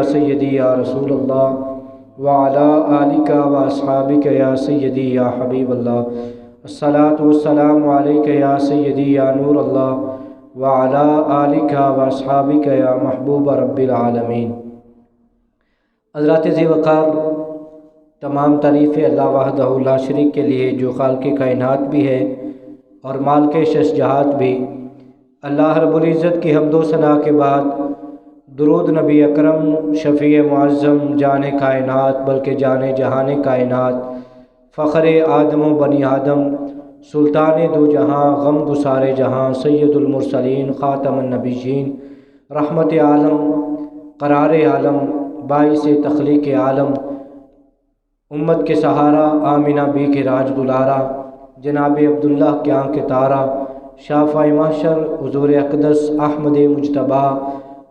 سیدی یا رسول اللہ وعلی آلک و اصحابک یا سیدی یا حبیب اللہ، الصلاۃ والسلام علیک یا سیدی یا نور اللہ وعلی آلک و اصحابک یا محبوب رب العالمین۔ حضرات ذی وقار، تمام تعریفیں اللہ وحدہ لا شریک کے لیے جو خالق کائنات بھی ہے اور مالک ششجہات بھی۔ اللہ رب العزت کی حمد و ثنا کے بعد درود نبی اکرم شفیع معظم جان کائنات بلکہ جان جہان کائنات، فخر آدم و بنی آدم، سلطان دو جہاں، غم گسار جہاں، سید المرسلین، خاتم النبیین، رحمت عالم، قرار عالم، باعث تخلیق عالم، امت کے سہارا، آمینہ بی کے راج دلارا، جناب عبداللہ کے آنکھ کے تارا، شافع محشر حضور اقدس احمد مجتبیٰ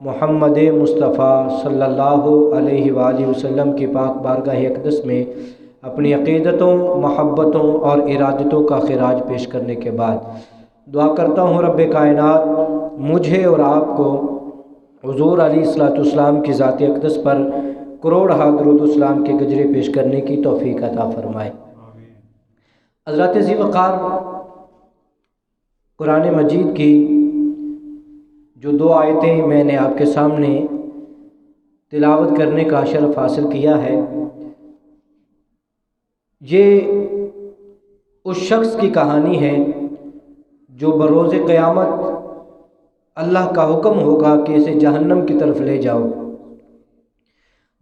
محمد مصطفیٰ صلی اللہ علیہ وآلہ وسلم کی پاک بارگاہ اقدس میں اپنی عقیدتوں، محبتوں اور ارادتوں کا خراج پیش کرنے کے بعد دعا کرتا ہوں رب کائنات مجھے اور آپ کو حضور علیہ الصلوۃ والسلام کی ذات اقدس پر کروڑ درود و سلام کے گجرے پیش کرنے کی توفیق عطا فرمائے۔ حضرات ذی وقار، قرآن مجید کی جو دو آیتیں میں نے آپ کے سامنے تلاوت کرنے کا شرف حاصل کیا ہے، یہ اس شخص کی کہانی ہے جو بروز قیامت اللہ کا حکم ہوگا کہ اسے جہنم کی طرف لے جاؤ۔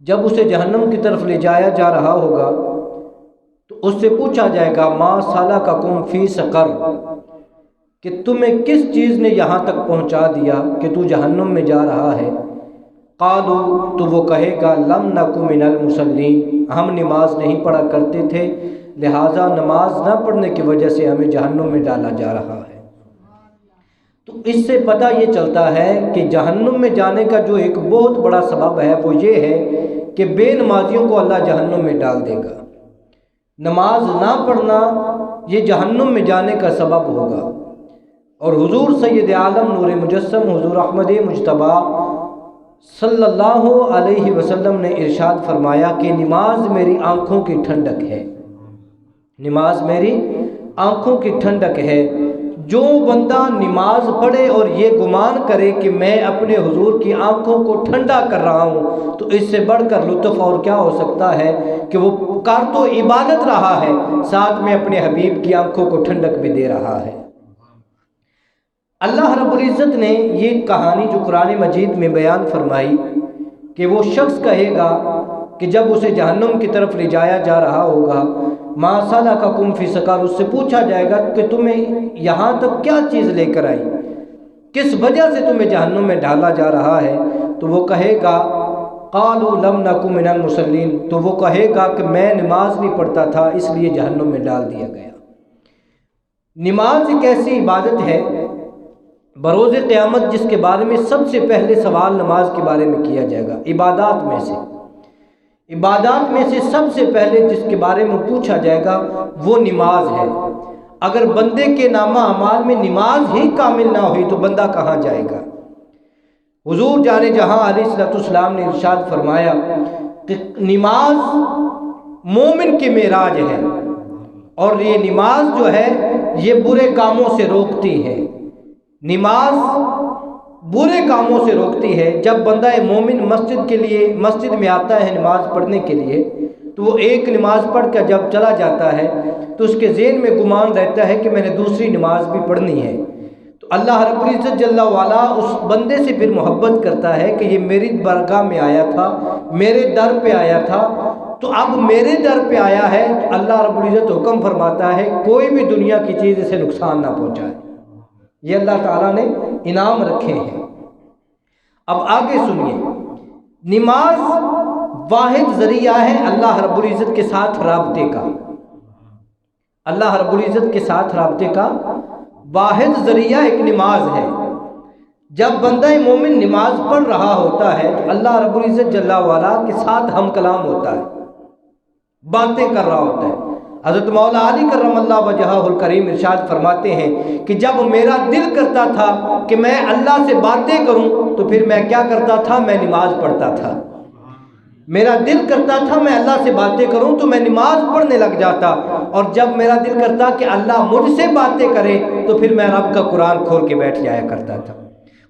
جب اسے جہنم کی طرف لے جایا جا رہا ہوگا تو اس سے پوچھا جائے گا ما سلککم فی سقر، کہ تمہیں کس چیز نے یہاں تک پہنچا دیا کہ تو جہنم میں جا رہا ہے؟ قالوا، تو وہ کہے گا لم نک من المصلین، ہم نماز نہیں پڑھا کرتے تھے، لہٰذا نماز نہ پڑھنے کی وجہ سے ہمیں جہنم میں ڈالا جا رہا ہے۔ تو اس سے پتہ یہ چلتا ہے کہ جہنم میں جانے کا جو ایک بہت بڑا سبب ہے وہ یہ ہے کہ بے نمازیوں کو اللہ جہنم میں ڈال دے گا۔ نماز نہ پڑھنا یہ جہنم میں جانے کا سبب ہوگا۔ اور حضور سید عالم نور مجسم حضور احمد مجتبیٰ صلی اللہ علیہ وسلم نے ارشاد فرمایا کہ نماز میری آنکھوں کی ٹھنڈک ہے، نماز میری آنکھوں کی ٹھنڈک ہے۔ جو بندہ نماز پڑھے اور یہ گمان کرے کہ میں اپنے حضور کی آنکھوں کو ٹھنڈا کر رہا ہوں تو اس سے بڑھ کر لطف اور کیا ہو سکتا ہے کہ وہ کار تو عبادت رہا ہے، ساتھ میں اپنے حبیب کی آنکھوں کو ٹھنڈک بھی دے رہا ہے۔ اللہ رب العزت نے یہ کہانی جو قرآن مجید میں بیان فرمائی کہ وہ شخص کہے گا کہ جب اسے جہنم کی طرف لے جایا جا رہا ہوگا ما سلککم فی سقر، اس سے پوچھا جائے گا کہ تمہیں یہاں تک کیا چیز لے کر آئی، کس وجہ سے تمہیں جہنم میں ڈالا جا رہا ہے؟ تو وہ کہے گا قالوا لم نک من المصلین، تو وہ کہے گا کہ میں نماز نہیں پڑھتا تھا اس لیے جہنم میں ڈال دیا گیا۔ نماز ایک ایسی عبادت ہے بروز قیامت جس کے بارے میں سب سے پہلے سوال نماز کے بارے میں کیا جائے گا۔ عبادات میں سے سب سے پہلے جس کے بارے میں پوچھا جائے گا وہ نماز ہے۔ اگر بندے کے نامہ اعمال میں نماز ہی کامل نہ ہوئی تو بندہ کہاں جائے گا؟ حضور جان جہاں علیہ الصلوۃ والسلام نے ارشاد فرمایا کہ نماز مومن کی معراج ہے، اور یہ نماز جو ہے یہ برے کاموں سے روکتی ہے۔ نماز برے کاموں سے روکتی ہے۔ جب بندہ مومن مسجد میں آتا ہے نماز پڑھنے کے لیے تو وہ ایک نماز پڑھ کر جب چلا جاتا ہے تو اس کے ذہن میں گمان رہتا ہے کہ میں نے دوسری نماز بھی پڑھنی ہے۔ تو اللہ رب العزت جل وعلا اس بندے سے پھر محبت کرتا ہے کہ یہ میری بارگاہ میں آیا تھا، میرے در پہ آیا تھا، تو اب میرے در پہ آیا ہے تو اللہ رب العزت حکم فرماتا ہے کوئی بھی دنیا کی چیز اسے نقصان نہ پہنچائے۔ یہ اللہ تعالیٰ نے انعام رکھے ہیں۔ اب آگے سنیے، نماز واحد ذریعہ ہے اللہ رب العزت کے ساتھ رابطے کا۔ اللہ رب العزت کے ساتھ رابطے کا واحد ذریعہ ایک نماز ہے۔ جب بندہ مومن نماز پڑھ رہا ہوتا ہے تو اللہ رب العزت جل وعلا کے ساتھ ہم کلام ہوتا ہے، باتیں کر رہا ہوتا ہے۔ حضرت مولا علی کرم اللہ وجہہ الکریم ارشاد فرماتے ہیں کہ جب میرا دل کرتا تھا کہ میں اللہ سے باتیں کروں تو پھر میں کیا کرتا تھا؟ میں نماز پڑھتا تھا۔ میرا دل کرتا تھا میں اللہ سے باتیں کروں تو میں نماز پڑھنے لگ جاتا، اور جب میرا دل کرتا کہ اللہ مجھ سے باتیں کرے تو پھر میں رب کا قرآن کھول کے بیٹھ جایا کرتا تھا،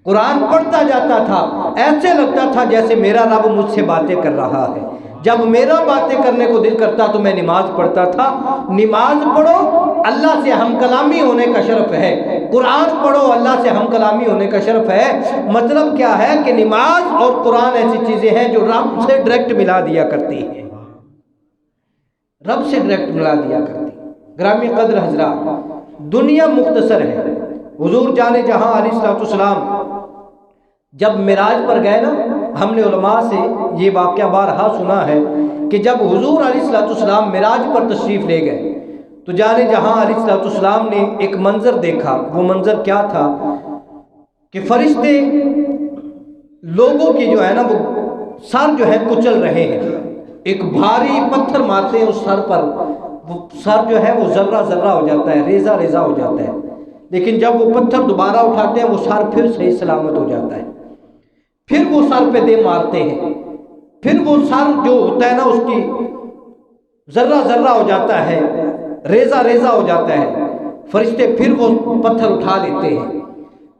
قرآن پڑھتا جاتا تھا، ایسے لگتا تھا جیسے میرا رب مجھ سے باتیں کر رہا ہے۔ جب میرا باتیں کرنے کو دل کرتا تو میں نماز پڑھتا تھا۔ نماز پڑھو، اللہ سے ہم کلامی ہونے کا شرف ہے، قرآن پڑھو، اللہ سے ہم کلامی ہونے کا شرف ہے۔ مطلب کیا ہے کہ نماز اور قرآن ایسی چیزیں ہیں جو رب سے ڈائریکٹ ملا دیا کرتی ہیں، رب سے ڈائریکٹ ملا دیا کرتی ہیں۔ گرامی قدر حضرات، دنیا مختصر ہے۔ حضور جان جہاں علیہ السلام جب معراج پر گئے نا، ہم نے علماء سے یہ واقعہ بارہا سنا ہے کہ جب حضور علیہ السلام معراج پر تشریف لے گئے تو جان جہاں علیہ السلام نے ایک منظر دیکھا۔ وہ منظر کیا تھا کہ فرشتے لوگوں کی جو ہے نا وہ سر جو ہے کچل رہے ہیں، ایک بھاری پتھر مارتے ہیں اس سر پر، وہ سر جو ہے وہ ذرہ ذرہ ہو جاتا ہے، ریزہ ریزہ ہو جاتا ہے، لیکن جب وہ پتھر دوبارہ اٹھاتے ہیں وہ سر پھر صحیح سلامت ہو جاتا ہے۔ پھر وہ سر پہ دے مارتے ہیں، پھر وہ سر جو ہوتا ہے نا اس کی ذرہ ذرہ ہو جاتا ہے، ریزہ ریزہ ہو جاتا ہے۔ فرشتے پھر وہ پتھر اٹھا لیتے ہیں،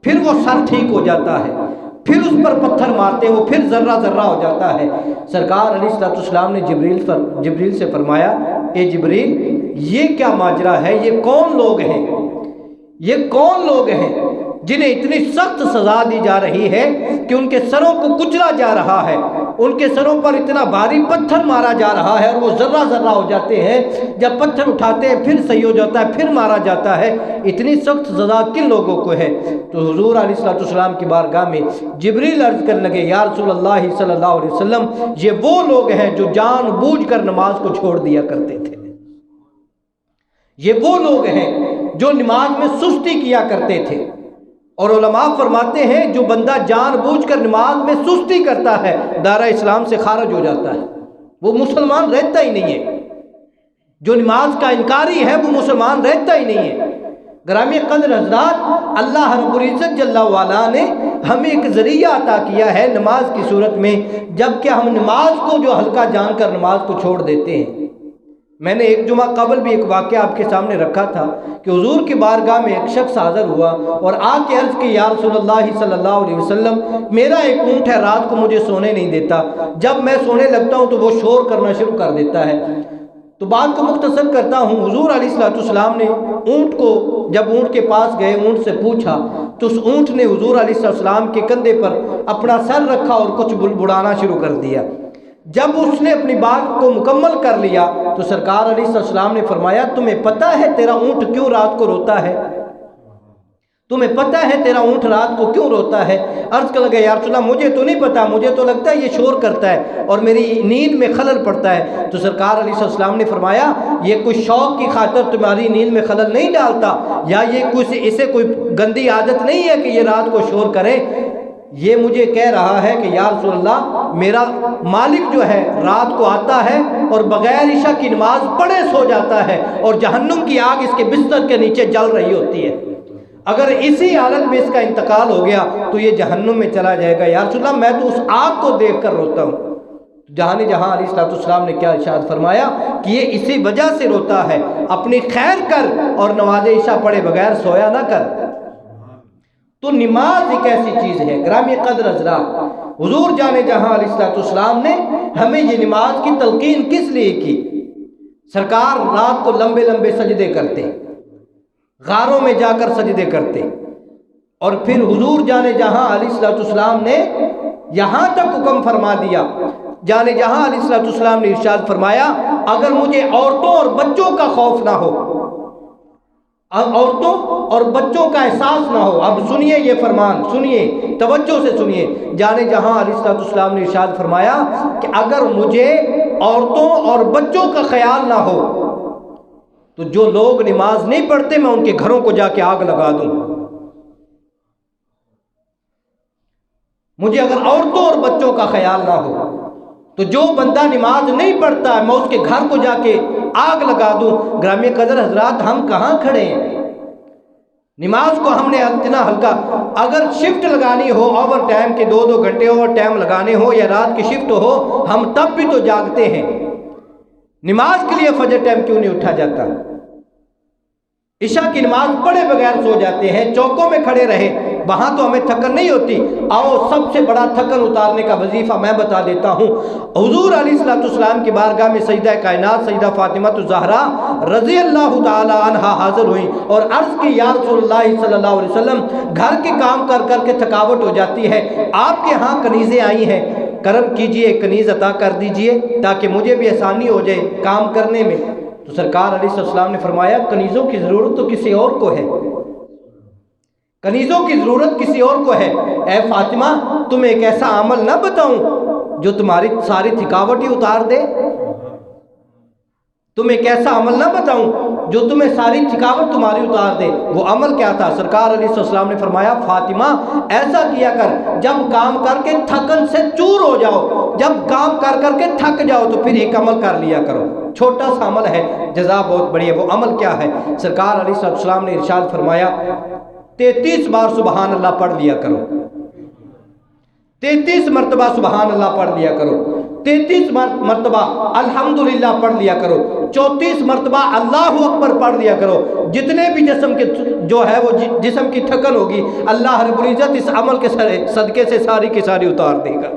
پھر وہ سر ٹھیک ہو جاتا ہے، پھر اس پر پتھر مارتے ہیں، وہ پھر ذرہ ذرہ ہو جاتا ہے۔ سرکار علیہ السلام نے جبریل سے فرمایا، اے جبریل یہ کیا ماجرا ہے؟ یہ کون لوگ ہیں؟ یہ کون لوگ ہیں جنہیں اتنی سخت سزا دی جا رہی ہے کہ ان کے سروں کو کچلا جا رہا ہے، ان کے سروں پر اتنا بھاری پتھر مارا جا رہا ہے اور وہ ذرہ ذرہ ہو جاتے ہیں، جب پتھر اٹھاتے ہیں پھر صحیح ہو جاتا ہے، پھر مارا جاتا ہے، اتنی سخت سزا کن لوگوں کو ہے؟ تو حضور علیہ السلام کی بارگاہ میں جبریل عرض کرنے لگے، یا رسول اللہ صلی اللہ علیہ وسلم یہ وہ لوگ ہیں جو جان بوجھ کر نماز کو چھوڑ دیا کرتے تھے، یہ وہ لوگ ہیں جو نماز میں سستی کیا کرتے تھے۔ اور علماء فرماتے ہیں جو بندہ جان بوجھ کر نماز میں سستی کرتا ہے دائرہ اسلام سے خارج ہو جاتا ہے، وہ مسلمان رہتا ہی نہیں ہے۔ جو نماز کا انکاری ہے وہ مسلمان رہتا ہی نہیں ہے۔ گرامی قدر حضرات، اللہ رب العزت جل وعلا نے ہمیں ایک ذریعہ عطا کیا ہے نماز کی صورت میں، جب کہ ہم نماز کو جو ہلکا جان کر نماز کو چھوڑ دیتے ہیں۔ میں نے ایک جمعہ قبل بھی ایک واقعہ آپ کے سامنے رکھا تھا کہ حضور کی بارگاہ میں ایک شخص حاضر ہوا اور آ کے عرض کی، یا رسول اللہ صلی اللہ علیہ وسلم میرا ایک اونٹ ہے، رات کو مجھے سونے نہیں دیتا، جب میں سونے لگتا ہوں تو وہ شور کرنا شروع کر دیتا ہے۔ تو بات کو مختصر کرتا ہوں، حضور علیہ السلام نے اونٹ کو جب اونٹ کے پاس گئے، اونٹ سے پوچھا تو اس اونٹ نے حضور علیہ السلام کے کندھے پر اپنا سر رکھا اور کچھ بڑبڑانا شروع کر دیا۔ جب اس نے اپنی بات کو مکمل کر لیا تو سرکار علیہ السلام نے فرمایا، تمہیں پتہ ہے تیرا اونٹ کیوں رات کو روتا ہے؟ تمہیں پتہ ہے تیرا اونٹ رات کو کیوں روتا ہے؟ عرض کر لگا، یا رسول اللہ مجھے تو نہیں پتا، مجھے تو لگتا ہے یہ شور کرتا ہے اور میری نیند میں خلل پڑتا ہے۔ تو سرکار علیہ السلام نے فرمایا، یہ کوئی شوق کی خاطر تمہاری نیند میں خلل نہیں ڈالتا، یا یہ اسے کوئی گندی عادت نہیں ہے کہ یہ رات کو شور کرے، یہ مجھے کہہ رہا ہے کہ یا رسول اللہ میرا مالک جو ہے رات کو آتا ہے اور بغیر عشاء کی نماز پڑھے سو جاتا ہے اور جہنم کی آگ اس کے بستر کے نیچے جل رہی ہوتی ہے، اگر اسی حالت میں اس کا انتقال ہو گیا تو یہ جہنم میں چلا جائے گا۔ یا رسول اللہ میں تو اس آگ کو دیکھ کر روتا ہوں۔ جہاں علیہ السلام نے کیا ارشاد فرمایا کہ یہ اسی وجہ سے روتا ہے، اپنی خیر کر اور نماز عشاء پڑھے بغیر سویا نہ کر۔ تو نماز ایک ایسی چیز ہے گرامی قدر حضرات، حضور جان جہاں علیہ السلام نے ہمیں یہ نماز کی تلقین کس لیے کی؟ سرکار رات کو لمبے لمبے سجدے کرتے، غاروں میں جا کر سجدے کرتے، اور پھر حضور جان جہاں علیہ السلام نے یہاں تک حکم فرما دیا، جان جہاں علیہ السلام نے ارشاد فرمایا، اگر مجھے عورتوں اور بچوں کا خوف نہ ہو، عورتوں اور بچوں کا احساس نہ ہو، اب سنیے یہ فرمان، سنیے توجہ سے سنیے، جان جہاں علیہ السلام نے ارشاد فرمایا کہ اگر مجھے عورتوں اور بچوں کا خیال نہ ہو تو جو لوگ نماز نہیں پڑھتے میں ان کے گھروں کو جا کے آگ لگا دوں۔ مجھے اگر عورتوں اور بچوں کا خیال نہ ہو تو جو بندہ نماز نہیں پڑھتا ہے میں اس کے گھر کو جا کے آگ لگا دوں۔ گرامی قدر حضرات، ہم کہاں کھڑے ہیں؟ نماز کو ہم نے اتنا ہلکا، اگر شفٹ لگانی ہو اوور ٹائم کے 2 گھنٹے اوور ٹائم لگانے ہو یا رات کی شفٹ ہو، ہم تب بھی تو جاگتے ہیں۔ نماز کے لیے فجر ٹائم کیوں نہیں اٹھا جاتا؟ عشاء کی نماز پڑھے بغیر سو جاتے ہیں، چوکوں میں کھڑے رہے، وہاں تو ہمیں تھکن نہیں ہوتی۔ آؤ سب سے بڑا تھکن اتارنے کا وظیفہ میں بتا دیتا ہوں۔ حضور علیہ السلام کی بارگاہ میں سیدہ کائنات سیدہ فاطمہ الزہرا رضی اللہ تعالی عنہا حاضر ہوئیں اور عرض کی یا رسول اللہ صلی اللہ علیہ وسلم، گھر کے کام کر کر کے تھکاوٹ ہو جاتی ہے، آپ کے ہاں کنیزیں آئی ہیں، کرم کیجئے کنیز عطا کر دیجئے تاکہ مجھے بھی آسانی ہو جائے کام کرنے میں۔ تو سرکار علیہ السلام نے فرمایا کنیزوں کی ضرورت تو کسی اور کو ہے، کنیزوں کی ضرورت کسی اور کو ہے۔ اے فاطمہ تمہیں ایک ایسا عمل نہ بتاؤں جو تمہاری ساری تھکاوٹ ہی اتار دے؟ تمہیں ایک ایسا عمل نہ بتاؤں جو تمہیں ساری تھکاوٹ تمہاری اتار دے؟ وہ عمل کیا تھا؟ سرکار علیہ السلام نے فرمایا فاطمہ ایسا کیا کر، جب کام کر کے تھکن سے چور ہو جاؤ، جب کام کر کر کے تھک جاؤ تو پھر ایک عمل کر لیا کرو، چھوٹا سا عمل ہے، جزا بہت بڑی ہے۔ وہ عمل کیا ہے؟ سرکار علیہ السلام نے ارشاد فرمایا 33 بار سبحان اللہ پڑھ لیا کرو، 33 مرتبہ سبحان اللہ پڑھ لیا کرو، 33 مرتبہ الحمدللہ پڑھ لیا کرو، 34 مرتبہ اللہ اکبر پڑھ لیا کرو۔ جتنے بھی جسم کے جو ہے وہ جسم کی تھکن ہوگی اللہ رب العزت اس عمل کے صدقے سے ساری کی ساری اتار دے گا۔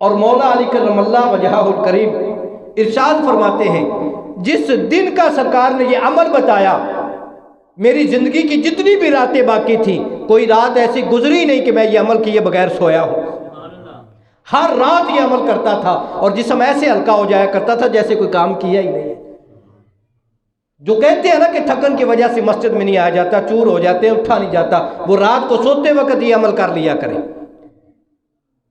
اور مولا علی کرم اللہ وجہہ الکریم ارشاد فرماتے ہیں جس دن کا سرکار نے یہ عمل بتایا، میری زندگی کی جتنی بھی راتیں باقی تھیں کوئی رات ایسی گزری نہیں کہ میں یہ عمل کیے بغیر سویا ہوں، ہر رات یہ عمل کرتا تھا اور جسم ایسے ہلکا ہو جایا کرتا تھا جیسے کوئی کام کیا ہی نہیں۔ جو کہتے ہیں نا کہ تھکن کی وجہ سے مسجد میں نہیں آ جاتا، چور ہو جاتے ہیں، اٹھا نہیں جاتا، وہ رات کو سوتے وقت یہ عمل کر لیا کریں،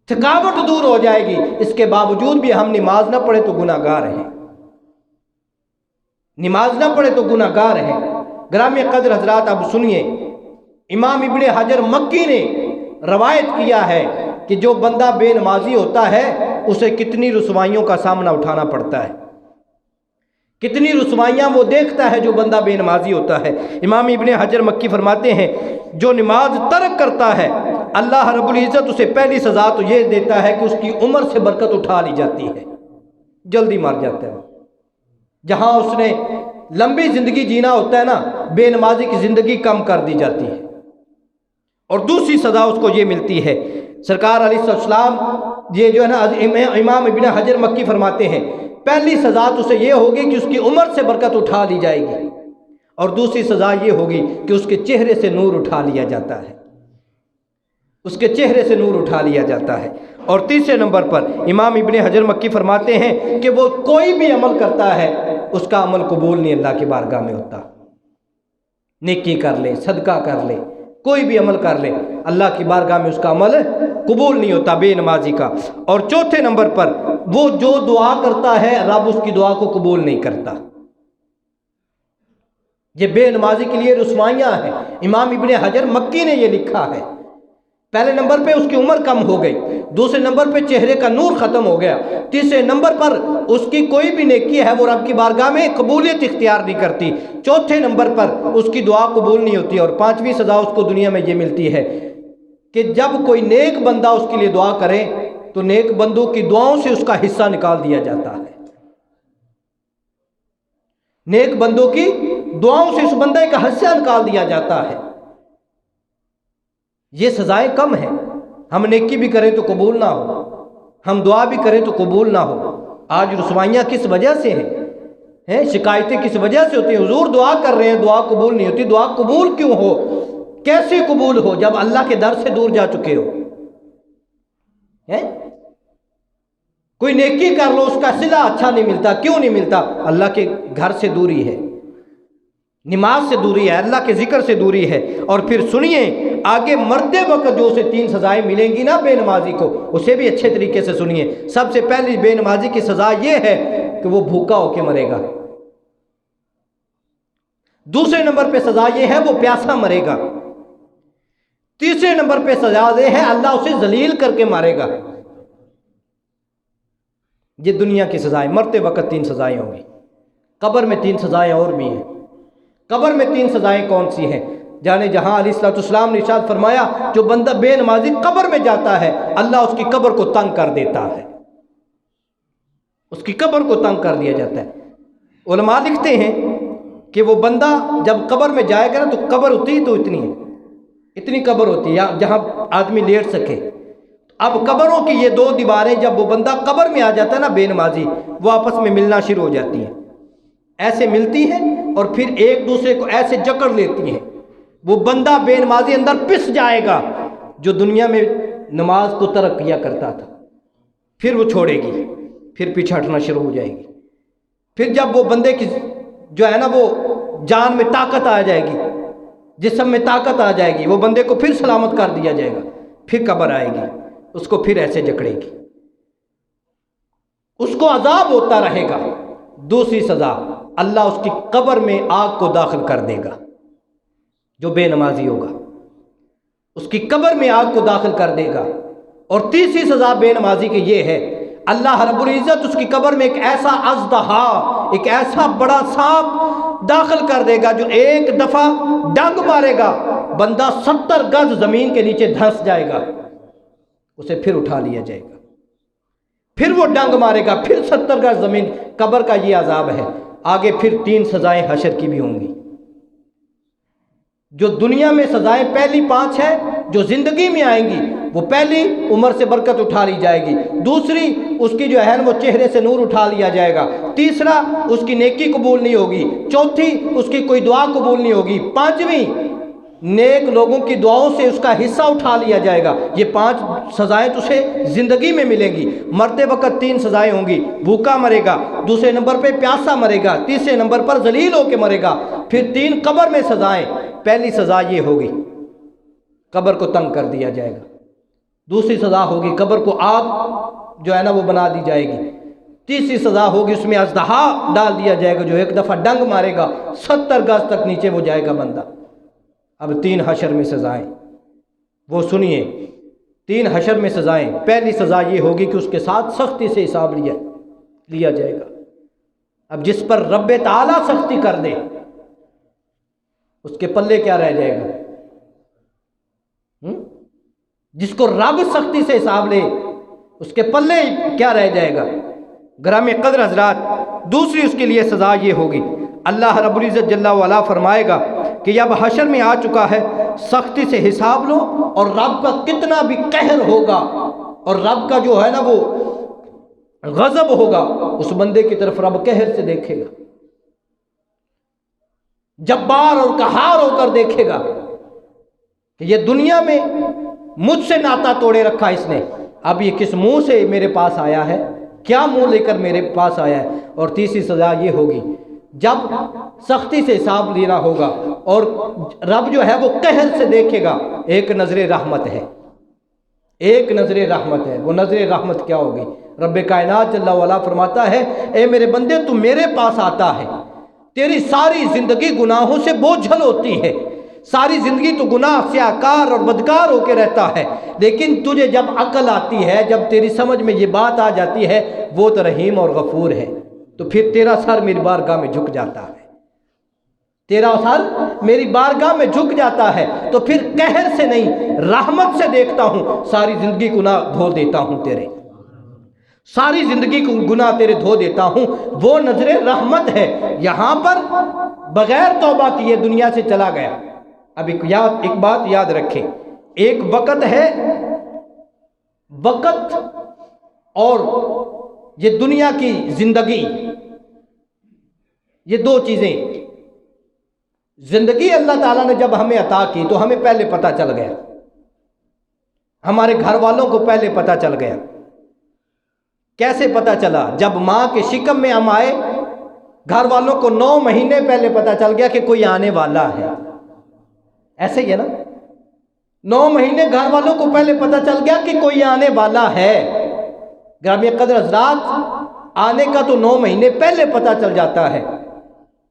تھکاوٹ دور ہو جائے گی۔ اس کے باوجود بھی ہم نماز نہ پڑھے تو گناہ گار ہیں، نماز نہ پڑھے تو گناہ گار ہیں۔ گرامی قدر حضرات اب سنیے، امام ابن حجر مکی نے روایت کیا ہے کہ جو بندہ بے نمازی ہوتا ہے اسے کتنی رسوائیوں کا سامنا اٹھانا پڑتا ہے، کتنی رسوائیاں وہ دیکھتا ہے جو بندہ بے نمازی ہوتا ہے۔ امام ابن حجر مکی فرماتے ہیں جو نماز ترک کرتا ہے اللہ رب العزت اسے پہلی سزا تو یہ دیتا ہے کہ اس کی عمر سے برکت اٹھا لی جاتی ہے، جلدی مر جاتا ہے۔ جہاں اس نے لمبی زندگی جینا ہوتا ہے نا، بے نمازی کی زندگی کم کر دی جاتی ہے۔ اور دوسری سزا اس کو یہ ملتی ہے، سرکار علیہ السلام یہ جو ہے نا امام ابن حجر مکی فرماتے ہیں پہلی سزا تو اسے یہ ہوگی کہ اس کی عمر سے برکت اٹھا لی جائے گی، اور دوسری سزا یہ ہوگی کہ اس کے چہرے سے نور اٹھا لیا جاتا ہے، اس کے چہرے سے نور اٹھا لیا جاتا ہے۔ اور تیسرے نمبر پر امام ابن حجر مکی فرماتے ہیں کہ وہ کوئی بھی عمل کرتا ہے اس کا عمل قبول نہیں اللہ کی بارگاہ میں ہوتا، نیکی کر لے، صدقہ کر لے، کوئی بھی عمل کر لے، اللہ کی بارگاہ میں اس کا عمل قبول نہیں ہوتا بے نمازی کا۔ اور چوتھے نمبر پر وہ جو دعا کرتا ہے رب اس کی دعا کو قبول نہیں کرتا۔ یہ بے نمازی کے لیے رسوائیاں ہیں، امام ابن حجر مکی نے یہ لکھا ہے۔ پہلے نمبر پہ اس کی عمر کم ہو گئی، دوسرے نمبر پہ چہرے کا نور ختم ہو گیا، تیسرے نمبر پر اس کی کوئی بھی نیکی ہے وہ رب کی بارگاہ میں قبولیت اختیار نہیں کرتی، چوتھے نمبر پر اس کی دعا قبول نہیں ہوتی، اور پانچویں سزا اس کو دنیا میں یہ ملتی ہے کہ جب کوئی نیک بندہ اس کے لیے دعا کرے تو نیک بندوں کی دعاؤں سے اس کا حصہ نکال دیا جاتا ہے، نیک بندوں کی دعاؤں سے اس بندے کا حصہ نکال دیا جاتا ہے۔ یہ سزائیں کم ہیں، ہم نیکی بھی کریں تو قبول نہ ہو، ہم دعا بھی کریں تو قبول نہ ہو۔ آج رسوائیاں کس وجہ سے ہیں، شکایتیں کس وجہ سے ہوتی ہیں؟ حضور دعا کر رہے ہیں دعا قبول نہیں ہوتی، دعا قبول کیوں ہو، کیسے قبول ہو جب اللہ کے در سے دور جا چکے ہو؟ کوئی نیکی کر لو اس کا صلہ اچھا نہیں ملتا، کیوں نہیں ملتا؟ اللہ کے گھر سے دوری ہے، نماز سے دوری ہے، اللہ کے ذکر سے دوری ہے۔ اور پھر سنیے آگے مرتے وقت جو اسے 3 سزائیں ملیں گی نا بے نمازی کو، اسے بھی اچھے طریقے سے سنیے۔ سب سے پہلی بے نمازی کی سزا یہ ہے کہ وہ بھوکا ہو کے مرے گا، دوسرے نمبر پہ سزا یہ ہے وہ پیاسا مرے گا، تیسرے نمبر پہ سزا یہ ہے اللہ اسے ذلیل کر کے مارے گا۔ یہ دنیا کی سزائیں، مرتے وقت 3 سزائیں ہوں گی، قبر میں 3 سزائیں اور بھی ہیں۔ قبر میں 3 سزائیں کون سی ہیں؟ جانے جہاں علیہ السلام نے ارشاد فرمایا جو بندہ بے نمازی قبر میں جاتا ہے اللہ اس کی قبر کو تنگ کر دیتا ہے، اس کی قبر کو تنگ کر دیا جاتا ہے۔ علماء لکھتے ہیں کہ وہ بندہ جب قبر میں جائے گا نا تو قبر ہوتی تو اتنی قبر ہوتی ہے جہاں آدمی لیٹ سکے۔ اب قبروں کی یہ 2 دیواریں جب وہ بندہ قبر میں آ جاتا ہے نا بے نمازی، وہ آپس میں ملنا شروع ہو جاتی ہیں، ایسے ملتی ہیں اور پھر ایک دوسرے کو ایسے جکڑ لیتی ہیں۔ وہ بندہ بے نمازی اندر پس جائے گا جو دنیا میں نماز کو ترک کیا کرتا تھا، پھر وہ چھوڑے گی، پھر پیچھے ہٹنا شروع ہو جائے گی۔ پھر جب وہ بندے کی جو ہے نا وہ جان میں طاقت آ جائے گی، جسم میں طاقت آ جائے گی، وہ بندے کو پھر سلامت کر دیا جائے گا، پھر قبر آئے گی، اس کو پھر ایسے جکڑے گی، اس کو عذاب ہوتا رہے گا۔ دوسری سزا اللہ اس کی قبر میں آگ کو داخل کر دے گا، جو بے نمازی ہوگا اس کی قبر میں آگ کو داخل کر دے گا۔ اور تیسری سزا بے نمازی کی یہ ہے اللہ رب العزت اس کی قبر میں ایک ایسا اژدہا، ایک ایسا بڑا سانپ داخل کر دے گا جو ایک دفعہ ڈنگ مارے گا بندہ 70 گز زمین کے نیچے دھنس جائے گا، اسے پھر اٹھا لیا جائے گا، پھر وہ ڈنگ مارے گا، پھر 70 گز زمین۔ قبر کا یہ عذاب ہے۔ آگے پھر 3 سزائیں حشر کی بھی ہوں گی۔ جو دنیا میں سزائیں پہلی 5 ہیں جو زندگی میں آئیں گی، وہ پہلی عمر سے برکت اٹھا لی جائے گی، دوسری اس کی جو ہے وہ چہرے سے نور اٹھا لیا جائے گا، تیسرا اس کی نیکی قبول نہیں ہوگی، چوتھی اس کی کوئی دعا قبول نہیں ہوگی، 5ویں نیک لوگوں کی دعاؤں سے اس کا حصہ اٹھا لیا جائے گا۔ یہ 5 سزائیں تو اسے زندگی میں ملیں گی۔ مرتے وقت 3 سزائیں ہوں گی، بھوکا مرے گا، دوسرے نمبر پہ پیاسا مرے گا، تیسرے نمبر پر ذلیل ہو کے مرے گا، پھر 3 قبر میں سزائیں۔ پہلی سزا یہ ہوگی قبر کو تنگ کر دیا جائے گا، دوسری سزا ہوگی قبر کو آگ جو ہے نا وہ بنا دی جائے گی، تیسری سزا ہوگی اس میں اژدہا ڈال دیا جائے گا جو ایک دفعہ ڈنگ مارے گا 70 گز تک نیچے وہ جائے گا بندہ۔ اب 3 حشر میں سزائیں، وہ سنیے 3 حشر میں سزائیں۔ پہلی سزا یہ ہوگی کہ اس کے ساتھ سختی سے حساب لیا جائے گا۔ اب جس پر رب تعالیٰ سختی کر دے اس کے پلے کیا رہ جائے گا؟ جس کو رب سختی سے حساب لے اس کے پلے کیا رہ جائے گا؟ گرامی قدر حضرات، دوسری اس کے لیے سزا یہ ہوگی، اللہ رب العزت جل وعلا فرمائے گا کہ جب حشر میں آ چکا ہے سختی سے حساب لو، اور رب کا کتنا بھی قہر ہوگا اور رب کا جو ہے نا وہ غضب ہوگا، اس بندے کی طرف رب قہر سے دیکھے گا، جبار اور قہار ہو کر دیکھے گا کہ یہ دنیا میں مجھ سے ناتا توڑے رکھا اس نے، اب یہ کس منہ سے میرے پاس آیا ہے، کیا منہ لے کر میرے پاس آیا ہے۔ اور تیسری سزا یہ ہوگی جب سختی سے حساب لینا ہوگا اور رب جو ہے وہ قہر سے دیکھے گا، ایک نظر رحمت ہے، ایک نظر رحمت ہے۔ وہ نظر رحمت کیا ہوگی؟ رب کائنات جل وعلا فرماتا ہے اے میرے بندے تو میرے پاس آتا ہے، تیری ساری زندگی گناہوں سے بوجھل ہوتی ہے، ساری زندگی تو گناہ سیاہکار اور بدکار ہو کے رہتا ہے، لیکن تجھے جب عقل آتی ہے، جب تیری سمجھ میں یہ بات آ جاتی ہے وہ تو رحیم اور غفور ہے، تو پھر تیرا سر میری بارگاہ میں جھک جاتا ہے، تیرا سر میری بارگاہ میں جھک جاتا ہے، تو پھر قہر سے نہیں رحمت سے دیکھتا ہوں، ساری زندگی گناہ دھو دیتا ہوں تیرے، ساری زندگی کو گناہ تیرے دھو دیتا ہوں، وہ نظر رحمت ہے۔ یہاں پر بغیر توبہ کیے دنیا سے چلا گیا۔ اب ایک بات یاد رکھیں، ایک وقت ہے، وقت اور یہ دنیا کی زندگی، یہ 2 چیزیں، زندگی اللہ تعالیٰ نے جب ہمیں عطا کی تو ہمیں پہلے پتہ چل گیا، ہمارے گھر والوں کو پہلے پتہ چل گیا۔ کیسے پتہ چلا؟ جب ماں کے شکم میں ہم آئے گھر والوں کو 9 مہینے پہلے پتہ چل گیا کہ کوئی آنے والا ہے، ایسے ہی ہے نا، 9 مہینے گھر والوں کو پہلے پتہ چل گیا کہ کوئی آنے والا ہے۔ گرامی قدر حضرات، آنے کا تو 9 مہینے پہلے پتہ چل جاتا ہے،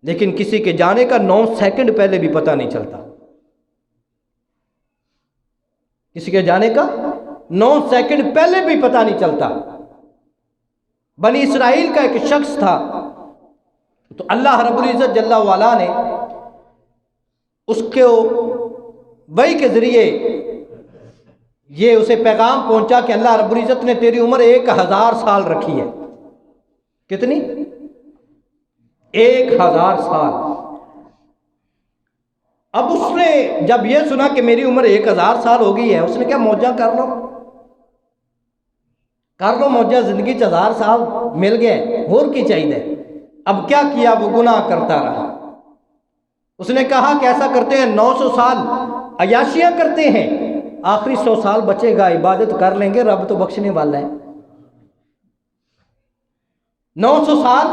لیکن کسی کے جانے کا 9 سیکنڈ پہلے بھی پتہ نہیں چلتا، کسی کے جانے کا 9 سیکنڈ پہلے بھی پتہ نہیں چلتا۔ بنی اسرائیل کا ایک شخص تھا، تو اللہ رب العزت جل وعلا نے اس کو وحی کے ذریعے یہ اسے پیغام پہنچا کہ اللہ رب العزت نے تیری عمر 1000 سال رکھی ہے۔ کتنی؟ 1000 سال۔ اب اس نے جب یہ سنا کہ میری عمر 1000 سال ہو گئی ہے، اس نے کیا موجہ کر لو موجہ، زندگی 1000 سال مل گئے، اور کی چاہیے۔ اب کیا کیا؟ وہ گناہ کرتا رہا۔ اس نے کہا کہ ایسا کرتے ہیں 900 سال عیاشیاں کرتے ہیں، آخری 100 سال بچے گا، عبادت کر لیں گے، رب تو بخشنے والا ہے۔ 900 سال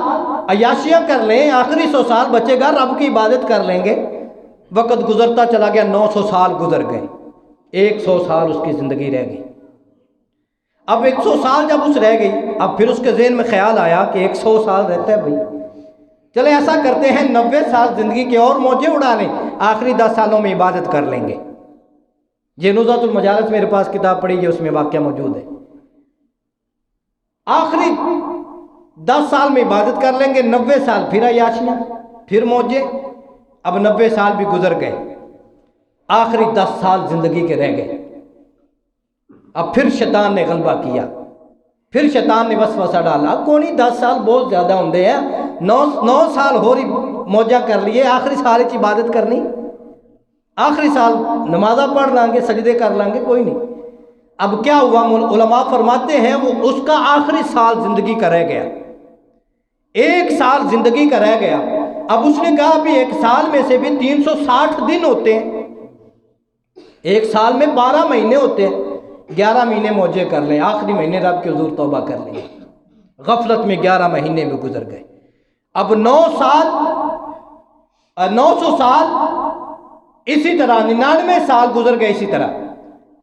عیاشیاں کر لیں، آخری 100 سال بچے گا، رب کی عبادت کر لیں گے۔ وقت گزرتا چلا گیا، 900 سال گزر گئے، 100 سال اس کی زندگی رہ گئی۔ اب 100 سال جب اس رہ گئی، اب پھر اس کے ذہن میں خیال آیا کہ 100 سال رہتا ہے بھائی، چلے ایسا کرتے ہیں 90 سال زندگی کے اور موجے اڑا لیں، آخری 10 سالوں میں عبادت کر لیں گے۔ یہ نزہۃ المجالس میرے پاس کتاب پڑھی ہے، اس میں واقعہ موجود ہے۔ آخری 10 سال میں عبادت کر لیں گے، 90 سال پھر عیاشیاں، پھر موجے۔ اب 90 سال بھی گزر گئے، آخری 10 سال زندگی کے رہ گئے۔ اب پھر شیطان نے غلبہ کیا، پھر شیطان نے وسوسہ ڈالا، کونی 10 سال بہت زیادہ ہوندے ہیں، 9 سال ہو رہی موجہ کر لیے، آخری سال کی عبادت کرنی، آخری سال نمازہ پڑھ لیں گے، سجدے کر لیں گے، کوئی نہیں۔ اب کیا ہوا؟ علماء فرماتے ہیں وہ اس کا آخری سال زندگی کا رہ گیا، 1 سال زندگی کا رہ گیا۔ اب اس نے کہا ابھی 1 سال میں سے بھی 360 دن ہوتے ہیں، 1 سال میں 12 مہینے ہوتے ہیں، 11 مہینے موجے کر لیں، آخری مہینے رب کے حضور توبہ کر لیں۔ غفلت میں 11 مہینے میں گزر گئے۔ اب 900 سال اسی طرح، 99 سال گزر گئے اسی طرح،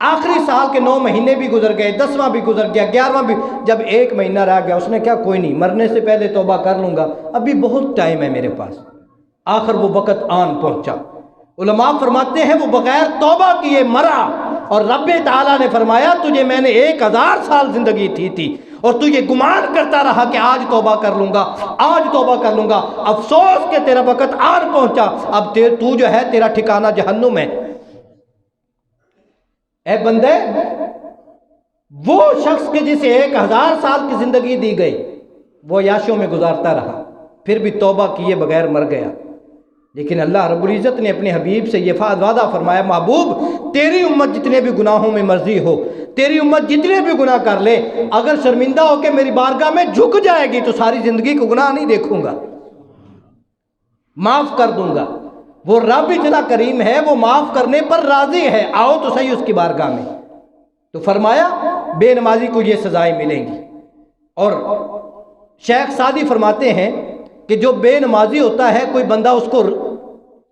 آخری سال کے 9 مہینے بھی گزر گئے، 10واں بھی گزر گیا، 11واں بھی۔ جب 1 مہینہ رہ گیا، اس نے کیا کوئی نہیں، مرنے سے پہلے توبہ کر لوں گا، ابھی بہت ٹائم ہے میرے پاس۔ آخر وہ وقت آن پہنچا، علماء فرماتے ہیں وہ بغیر توبہ کیے مرا، اور رب تعالیٰ نے فرمایا تجھے میں نے 1000 سال زندگی تھی اور تو یہ گمان کرتا رہا کہ آج توبہ کر لوں گا، آج توبہ کر لوں گا، افسوس کہ تیرا وقت آن پہنچا، اب تو جو ہے تیرا ٹھکانہ جہنم ہے۔ اے بندے، وہ شخص کے جسے 1000 سال کی زندگی دی گئی، وہ عیاشیوں میں گزارتا رہا، پھر بھی توبہ کیے بغیر مر گیا۔ لیکن اللہ رب العزت نے اپنے حبیب سے یہ وعدہ فرمایا، محبوب تیری امت جتنے بھی گناہوں میں مرضی ہو، تیری امت جتنے بھی گناہ کر لے، اگر شرمندہ ہو کے میری بارگاہ میں جھک جائے گی تو ساری زندگی کو گناہ نہیں دیکھوں گا، معاف کر دوں گا۔ وہ رب اتنا کریم ہے، وہ معاف کرنے پر راضی ہے، آؤ تو صحیح اس کی بارگاہ میں۔ تو فرمایا بے نمازی کو یہ سزائیں ملیں گی۔ اور شیخ سعدی فرماتے ہیں کہ جو بے نمازی ہوتا ہے، کوئی بندہ اس کو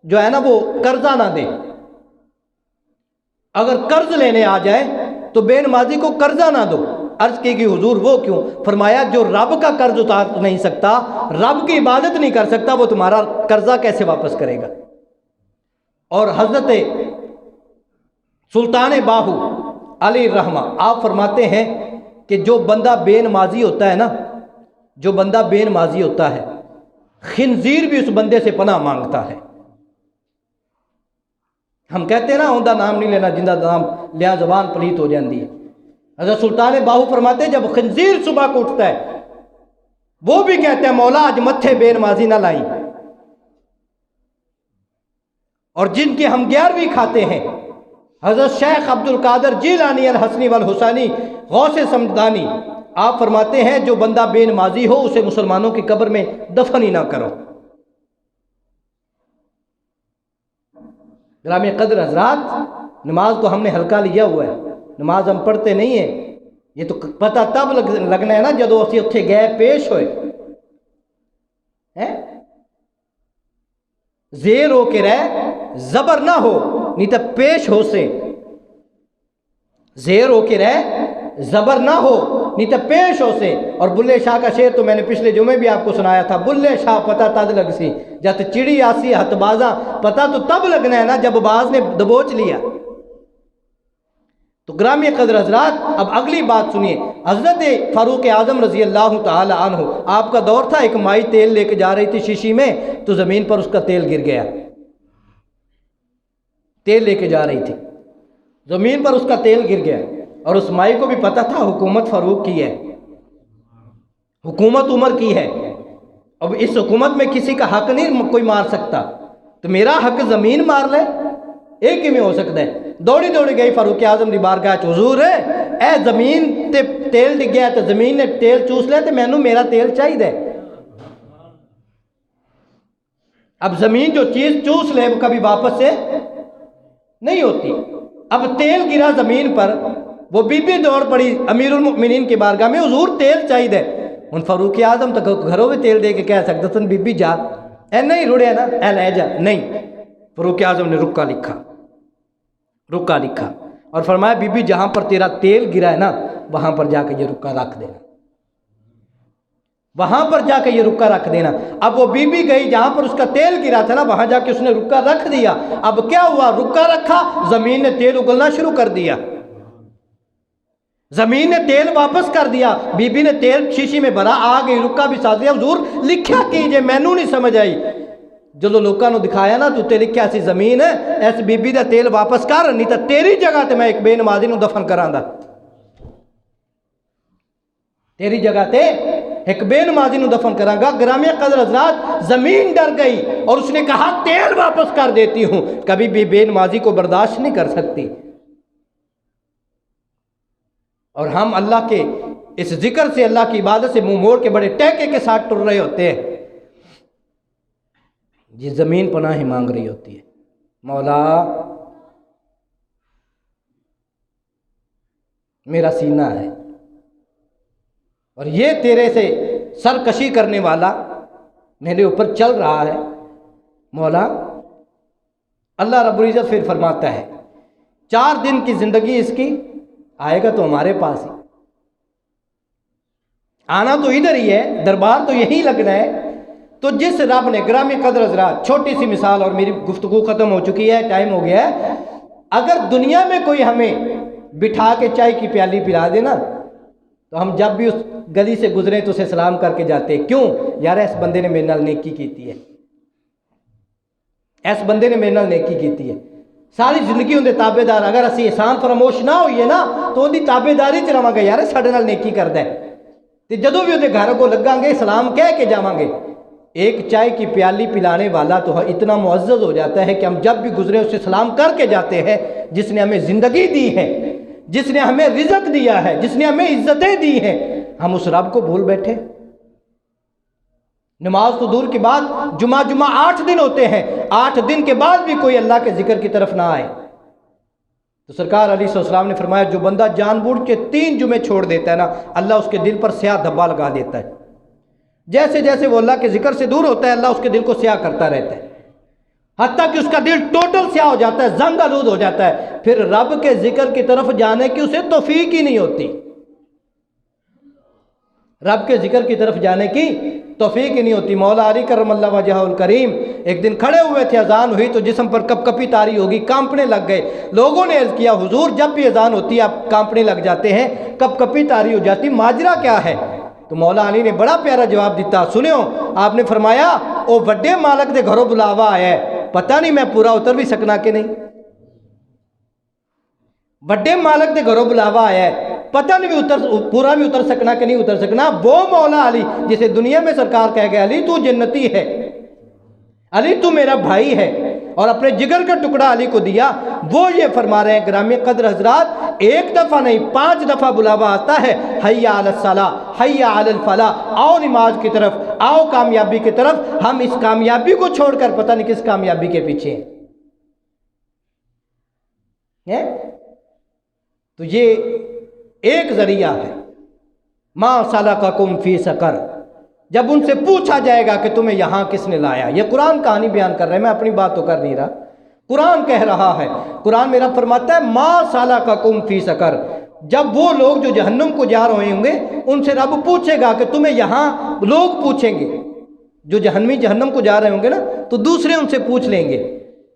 جو ہے نا وہ قرضہ نہ دے، اگر قرض لینے آ جائے تو بے نمازی کو قرضہ نہ دو۔ عرض کی کہ حضور وہ کیوں؟ فرمایا جو رب کا قرض اتار نہیں سکتا، رب کی عبادت نہیں کر سکتا، وہ تمہارا قرضہ کیسے واپس کرے گا؟ اور حضرت سلطان باہو علی الرحمہ آپ فرماتے ہیں کہ جو بندہ بے نمازی ہوتا ہے نا، جو بندہ بے نمازی ہوتا ہے، خنزیر بھی اس بندے سے پناہ مانگتا ہے۔ ہم کہتے ہیں نا اوندا نام نہیں لینا، جندہ نام لیا زبان پلیت ہو جاندی ہے۔ حضرت سلطان باہو فرماتے ہیں جب خنزیر صبح کو اٹھتا ہے، وہ بھی کہتے ہیں مولا آج متھے بے نمازی نہ لائی۔ اور جن کے ہم 11ویں کھاتے ہیں، حضرت شیخ عبد القادر جیلانی الحسنی والحسینی غوث سمدانی آپ فرماتے ہیں جو بندہ بے نمازی ہو اسے مسلمانوں کی قبر میں دفن ہی نہ کرو۔ گرامی قدر حضرات، نماز تو ہم نے ہلکا لیا ہوا ہے، نماز ہم پڑھتے نہیں ہیں، یہ تو پتہ تب لگنا ہے نا جدو اسی اتھے گئے پیش ہوئے۔ زیر ہو کے رہ زبر نہ ہو نہیں تو پیش ہو سے، زیر ہو کے رہ زبر نہ ہو نہیں تو پیش ہو سے۔ اور بلے شاہ کا شعر تو میں نے پچھلے جمعے بھی آپ کو سنایا تھا، بلے شاہ پتہ تد لگ سی جت چڑی آسی ہتھ بازاں، پتہ تو تب لگنا ہے نا جب باز نے دبوچ لیا۔ تو گرامی قدر حضرات، اب اگلی بات سنیے۔ حضرت فاروق اعظم رضی اللہ تعالی عنہ، آپ کا دور تھا، ایک مائی تیل لے کے جا رہی تھی شیشی میں، تو زمین پر اس کا تیل گر گیا۔ تیل لے کے جا رہی تھی، زمین پر اس کا تیل گر گیا، اور اس مائی کو بھی پتہ تھا حکومت فاروق کی ہے، حکومت عمر کی ہے، اب اس حکومت میں کسی کا حق نہیں کوئی مار سکتا، تو میرا حق زمین مار لے، ایک ہی میں ہو سکتا ہے۔ دوڑی دوڑی گئی فاروق اعظم دی بارگاہ، حضور اے زمین تے تیل ڈگ گیا، تو زمین نے تیل چوس لیا، تو مینوں میرا تیل چاہیے۔ اب زمین جو چیز چوس لے وہ کبھی واپس سے نہیں ہوتی۔ اب تیل گرا زمین پر، وہ بی بی دوڑ پڑی امیر المؤمنین کی بارگاہ میں، حضور تیل چاہیے۔ ان فاروق اعظم تو گھروں میں تیل دے کے کہہ سکتا تھا بی بی جا، اے نہیں رڑیا نا، اے لے جا، نہیں۔ فاروق اعظم نے رکا لکھا اور فرمایا بی بی جہاں پر تیرا تیل گرا ہے نا، وہاں پر جا کے یہ رکا رکھ دینا، وہاں پر جا کے یہ رکا رکھ دینا۔ اب وہ بی بی گئی جہاں پر اس کا تیل گرا تھا نا، وہاں جا کے اس نے رکا رکھ دیا۔ اب کیا ہوا؟ رکا رکھا، زمین نے تیل اگلنا شروع کر دیا، زمین نے تیل واپس کر دیا، بی بی نے تیل شیشی میں بھرا، آ گئی، رکا بھی ساتھ دیا۔ حضور لکھیا کیجئے، مینوں نہیں سمجھ آئی۔ جدو لوکاں نو دکھایا نا تو تے لکھیا سی زمین ایس بی بی دا تیل واپس کر، نہیں تا تیری جگہ تے میں ایک بے نمازی نو دفن کراں دا، تیری جگہ تے ایک بے نمازی نو دفن کراں گا۔ گرامی قدر حضرات، زمین ڈر گئی اور اس نے کہا تیل واپس کر دیتی ہوں، کبھی بھی بے نمازی کو برداشت نہیں کر سکتی۔ اور ہم اللہ کے اس ذکر سے، اللہ کی عبادت سے منہ موڑ کے بڑے ٹیکے کے ساتھ ٹر رہے ہوتے ہیں، یہ زمین پناہ ہی مانگ رہی ہوتی ہے، مولا میرا سینہ ہے اور یہ تیرے سے سرکشی کرنے والا میرے اوپر چل رہا ہے، مولا۔ اللہ رب العزت پھر فرماتا ہے 4 دن کی زندگی اس کی، آئے گا تو ہمارے پاس ہی، آنا تو ادھر ہی ہے، دربار تو یہی لگنا ہے۔ تو جس رب نے، گرامی قدر حضرات چھوٹی سی مثال، اور میری گفتگو ختم ہو چکی ہے، ٹائم ہو گیا ہے، اگر دنیا میں کوئی ہمیں بٹھا کے چائے کی پیالی پلا دے نا، تو ہم جب بھی اس گلی سے گزریں تو اسے سلام کر کے جاتے ہیں، کیوں؟ یار اس بندے نے میرے نال نیکی کیتی ہے، اس بندے نے میرے نال نیکی کیتی ہے۔ ساری زندگی اندے تابے دار، اگر اسی احسان فراموش نہ ہوئیے نا تو اندی تابے داری چ رہاں گے، یار ساڈے نال نیکی کردا ہے، تے جدوں بھی اندے گھر کو لگاں گے سلام کہہ کے جاواں گے۔ ایک چائے کی پیالی پلانے والا تو اتنا معزز ہو جاتا ہے کہ ہم جب بھی گزرے اسے سلام کر کے جاتے ہیں، جس نے ہمیں زندگی دی ہے، جس نے ہمیں رزق دیا ہے، جس نے ہمیں عزتیں دی ہیں، ہم اس رب کو بھول بیٹھے۔ نماز تو دور کی بات، جمعہ 8 دن ہوتے ہیں، 8 دن کے بعد بھی کوئی اللہ کے ذکر کی طرف نہ آئے، تو سرکار علیہ السلام نے فرمایا جو بندہ جان بوجھ کے 3 جمعے چھوڑ دیتا ہے نا، اللہ اس کے دل پر سیاہ دھبا لگا دیتا ہے۔ جیسے جیسے وہ اللہ کے ذکر سے دور ہوتا ہے، اللہ اس کے دل کو سیاہ کرتا رہتا ہے، حتیٰ کہ اس کا دل ٹوٹل سیاہ ہو جاتا ہے، زنگ آلود ہو جاتا ہے، پھر رب کے ذکر کی طرف جانے کی اسے توفیق ہی نہیں ہوتی، رب کے ذکر کی طرف جانے کی توفیق ہی نہیں ہوتی۔ مولا علی کرم اللہ وجہہ الکریم ایک دن کھڑے ہوئے تھے، اذان ہوئی تو جسم پر کپ کپی طاری ہوگی، کانپنے لگ گئے۔ لوگوں نے عرض کیا حضور جب بھی اذان ہوتی ہے آپ کانپنے لگ جاتے ہیں، کپ کپی طاری ہو جاتی، ماجرا کیا ہے؟ تو مولا علی نے بڑا پیارا جواب دیتا، سنیو، آپ نے فرمایا او وڈے مالک دے گھروں بلاوا آیا ہے، پتہ نہیں میں پورا اتر بھی سکنا کہ نہیں، وڈے مالک دے گھروں بلاوا آیا ہے، پتہ نہیں پورا بھی اتر سکنا کہ نہیں اتر سکنا۔ وہ مولا علی جسے دنیا میں سرکار کہہ گیا علی تو جنتی ہے، علی تو میرا بھائی ہے، اور اپنے جگر کا ٹکڑا علی کو دیا، وہ یہ فرما رہے ہیں گرامی قدر حضرات، 1 دفعہ نہیں 5 دفعہ بلاوا آتا ہے، حیا علی الصلاۃ، حیا علی الفلاح، آؤ نماز کی طرف، آؤ کامیابی کی طرف۔ ہم اس کامیابی کو چھوڑ کر پتہ نہیں کس کامیابی کے پیچھے ہیں۔ تو یہ ایک ذریعہ ہے، ما سلککم فی سقر، جب ان سے پوچھا جائے گا کہ تمہیں یہاں کس نے لایا۔ یہ قرآن کہانی بیان کر رہا ہے، میں اپنی بات تو کر نہیں رہا، قرآن کہہ رہا ہے۔ قرآن میرا فرماتا ہے ما سلککم فی سقر، جب وہ لوگ جو جہنم کو جا رہے ہوں گے ان سے رب پوچھے گا کہ تمہیں یہاں، لوگ پوچھیں گے جو جہنمی جہنم کو جا رہے ہوں گے نا، تو دوسرے ان سے پوچھ لیں گے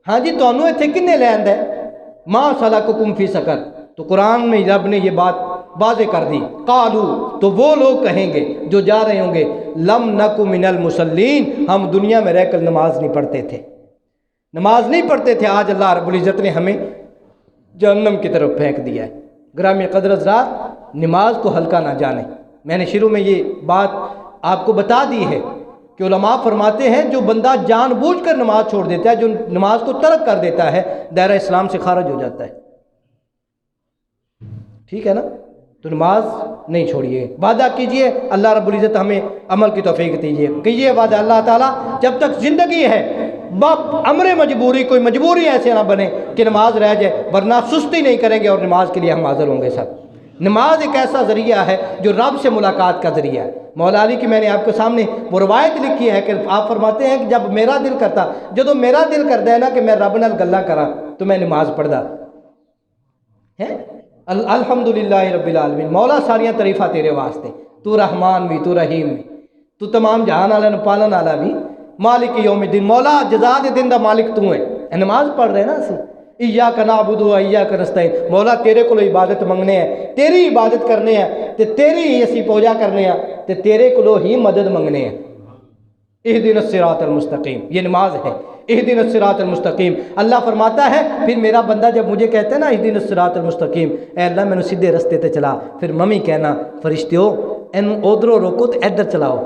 ہاں جی تانوں ایتھے کنے لے آندا ہے، ما سلککم فی سقر۔ تو قرآن میں رب نے یہ بات واضح کر دی، قالو، تو وہ لوگ کہیں گے جو جا رہے ہوں گے، لم نک من المصلین، ہم دنیا میں رہ کر نماز نہیں پڑھتے تھے، نماز نہیں پڑھتے تھے، آج اللہ رب العزت نے ہمیں جہنم کی طرف پھینک دیا ہے۔ گرامی قدر حضرات، نماز کو ہلکا نہ جانیں۔ میں نے شروع میں یہ بات آپ کو بتا دی ہے کہ علماء فرماتے ہیں جو بندہ جان بوجھ کر نماز چھوڑ دیتا ہے، جو نماز کو ترک کر دیتا ہے، دائرہ اسلام سے خارج ہو جاتا ہے۔ ٹھیک ہے نا؟ تو نماز نہیں چھوڑیے، وعدہ کیجئے، اللہ رب العزت ہمیں عمل کی توفیق دیجیے۔ کیجئے وعدہ اللہ تعالیٰ جب تک زندگی ہے، امر مجبوری، کوئی مجبوری ایسے نہ بنے کہ نماز رہ جائے، ورنہ سستی نہیں کریں گے اور نماز کے لیے ہم حاضر ہوں گے سب۔ نماز ایک ایسا ذریعہ ہے جو رب سے ملاقات کا ذریعہ ہے۔ مولا علی کی میں نے آپ کے سامنے وہ روایت لکھی ہے کہ آپ فرماتے ہیں کہ جب میرا دل کرتا ہے نا کہ میں رب نال گلاں کراں تو میں نماز پڑھدا ہے۔ الحمدللہ رب العالمین، مولا ساریاں تعریفاں تیرے واسطے، تو رحمان بھی، تو رحیم بھی، تو تمام جہان والا نو پالن والا بھی، مالک یوم الدین، مولا جزا دے دن دا مالک تو ہے۔ نماز پڑھ رہے ہیں نا اسی، ایاک نعبد و ایاک نستعین، مولا تیرے کو عبادت منگنے ہیں، تیری عبادت کرنے ہیں تے تیری ہی اسی پوجا کرنے ہیں تے تیرے کو ہی مدد منگنے ہیں۔ اہدنا الصراط المستقیم، یہ نماز ہے۔ اہدنا الصراط المستقیم، اللہ فرماتا ہے پھر میرا بندہ جب مجھے کہتا ہے نا اہدنا الصراط المستقیم، اے اللہ میں نے سیدھے رستے تے چلا، پھر ممی کہنا فرشتیو اینو ادھروں روکو تے ادھر چلاؤ۔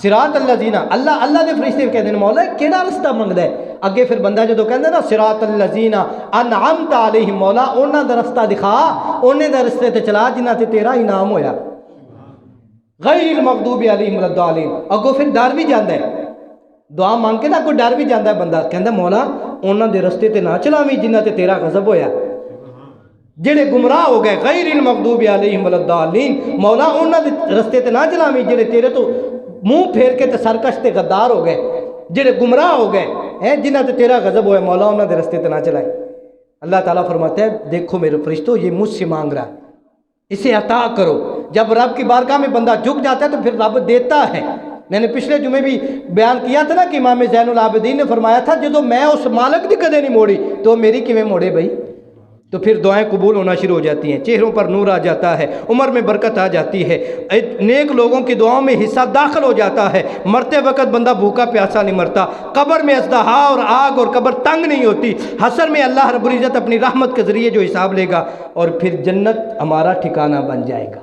صراط الذین، اللہ دے فرشتے کہتے ہیں مولا کیڑا رستہ منگدا ہے؟ اگے پھر بندہ جدو کہندا نا صراط الذین انعمت علیہم، مولا انہاں دا رستہ دکھا، انہاں دا رستے تے چلا جنہاں تے تیرا انعام ہویا، غیر المغضوب علیہم ولا الضالین۔ اگو پھر ڈر بھی جاندا ہے، دعا مانگ کے نا کوئی ڈر بھی جاندا ہے بندہ، کہندا مولا انہاں دے رستے تے نہ چلاویں جنہاں تے تیرا غضب ہویا، جڑے گمراہ ہو گئے، غیر المغضوب علیہم ولا الضالین، مولا انہاں دے رستے تے نہ چلاویں جڑے تیرے تو منہ پھیر کے تے سرکش تے غدار ہو گئے، جڑے گمراہ ہو گئے ہیں جنہاں تے تیرا غضب ہوئے، مولا انہاں دے رستے تے نہ چلائے۔ اللہ تعالیٰ فرماتا ہے دیکھو میرے فرشتوں یہ مجھ سے مانگ رہا ہے، اسے عطا کرو۔ جب رب کی بارگاہ میں بندہ جھک جاتا ہے تو پھر رب دیتا ہے۔ میں نے پچھلے جمعے بھی بیان کیا تھا نا کہ امام زین العابدین نے فرمایا تھا جدو میں اس مالک دی کدے نہیں موڑی تو میری کیویں موڑے بھائی؟ تو پھر دعائیں قبول ہونا شروع ہو جاتی ہیں، چہروں پر نور آ جاتا ہے، عمر میں برکت آ جاتی ہے، نیک لوگوں کی دعاؤں میں حصہ داخل ہو جاتا ہے، مرتے وقت بندہ بھوکا پیاسا نہیں مرتا، قبر میں اژدہا اور آگ اور قبر تنگ نہیں ہوتی، حشر میں اللہ رب العزت اپنی رحمت کے ذریعے جو حساب لے گا اور پھر جنت ہمارا ٹھکانہ بن جائے گا۔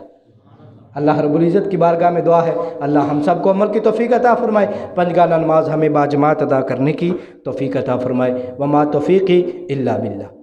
اللہ رب العزت کی بارگاہ میں دعا ہے اللہ ہم سب کو عمل کی توفیق عطا فرمائے، پنجگانہ نماز ہمیں باجماعت ادا کرنے کی توفیق عطا فرمائے۔ وما توفیقی الا باللہ۔